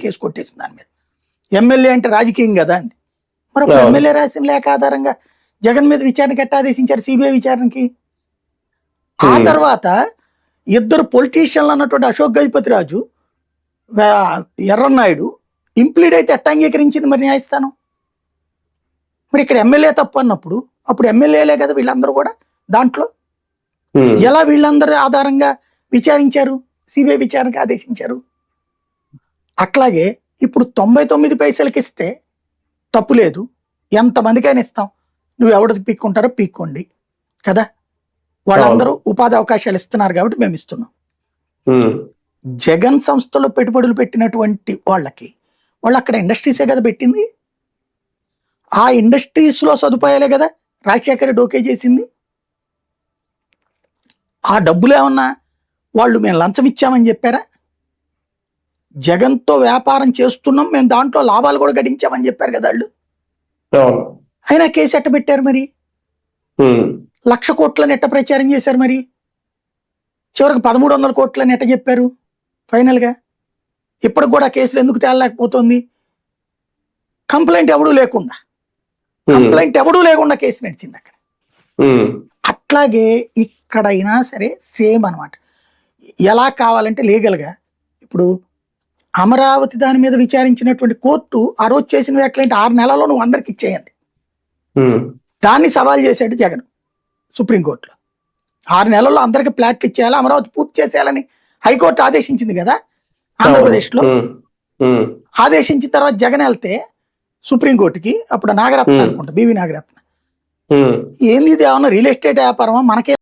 Case కొట్టేసింది దాని మీద. ఎమ్మెల్యే అంటే రాజకీయం కదా అండి. మరి అప్పుడు ఎమ్మెల్యే రాసిన లేఖ ఆధారంగా జగన్ మీద విచారణకి ఎట్లా ఆదేశించారు సిబిఐ విచారణకి? ఆ తర్వాత ఇద్దరు పొలిటీషియన్లు అన్నటువంటి అశోక్ గజపతి రాజు, ఎర్రన్నాయుడు ఇంప్లీడ్ అయితే ఎట్లా అంగీకరించింది మరి న్యాయస్థానం? మరి ఇక్కడ ఎమ్మెల్యే తప్పు అన్నప్పుడు అప్పుడు ఎమ్మెల్యేలే కదా వీళ్ళందరూ కూడా దాంట్లో. ఎలా వీళ్ళందరి ఆధారంగా విచారించారు, సిబిఐ విచారణకు ఆదేశించారు? అట్లాగే ఇప్పుడు 99 పైసలకి ఇస్తే తప్పు లేదు, ఎంతమందికైనా ఇస్తాం, నువ్వు ఎవరికి పీక్కుంటారో పీక్కోండి కదా, వాళ్ళందరూ ఉపాధి అవకాశాలు ఇస్తున్నారు కాబట్టి మేము ఇస్తున్నాం. జగన్ సంస్థలో పెట్టుబడులు పెట్టినటువంటి వాళ్ళు అక్కడ ఇండస్ట్రీసే కదా పెట్టింది, ఆ ఇండస్ట్రీస్ లో సదుపాయాలే కదా రాజశేఖర్ డోకే చేసింది. ఆ డబ్బులు ఏమన్నా వాళ్ళు మేము లంచం ఇచ్చామని చెప్పారా? జగన్తో వ్యాపారం చేస్తున్నాం మేము, దాంట్లో లాభాలు కూడా గడించామని చెప్పారు కదా వాళ్ళు. అయినా కేసు ఎట్ట పెట్టారు మరి? 1,00,000 కోట్లని ఎట్ట ప్రచారం చేశారు మరి? చివరికి 1,300 కోట్లని ఎట్ట చెప్పారు ఫైనల్ గా? ఇప్పటికి కూడా కేసులు ఎందుకు తేలలేకపోతుంది? కంప్లైంట్ ఎవడూ లేకుండా కేసు నడిచింది అక్కడ. అట్లాగే ఇక్కడైనా సరే సేమ్ అనమాట. ఎలా కావాలంటే లీగల్గా ఇప్పుడు అమరావతి దాని మీద విచారించినటువంటి కోర్టు ఆ రోజు చేసిన వ్యాఖ్యలు 6 నెలల్లో నువ్వు అందరికి ఇచ్చేయండి, దాన్ని సవాల్ చేశాడు జగన్ సుప్రీంకోర్టులో. 6 నెలల్లో అందరికి ప్లాట్లు ఇచ్చేయాలి, అమరావతి పూర్తి చేసేయాలని హైకోర్టు ఆదేశించింది కదా ఆంధ్రప్రదేశ్లో. ఆదేశించిన తర్వాత జగన్ వెళ్తే సుప్రీంకోర్టుకి, అప్పుడు నాగరత్న అనుకుంటా, బివి నాగరత్న, ఏంది ఇది ఏమన్నా రియల్ ఎస్టేట్ వ్యాపారమా, మనకే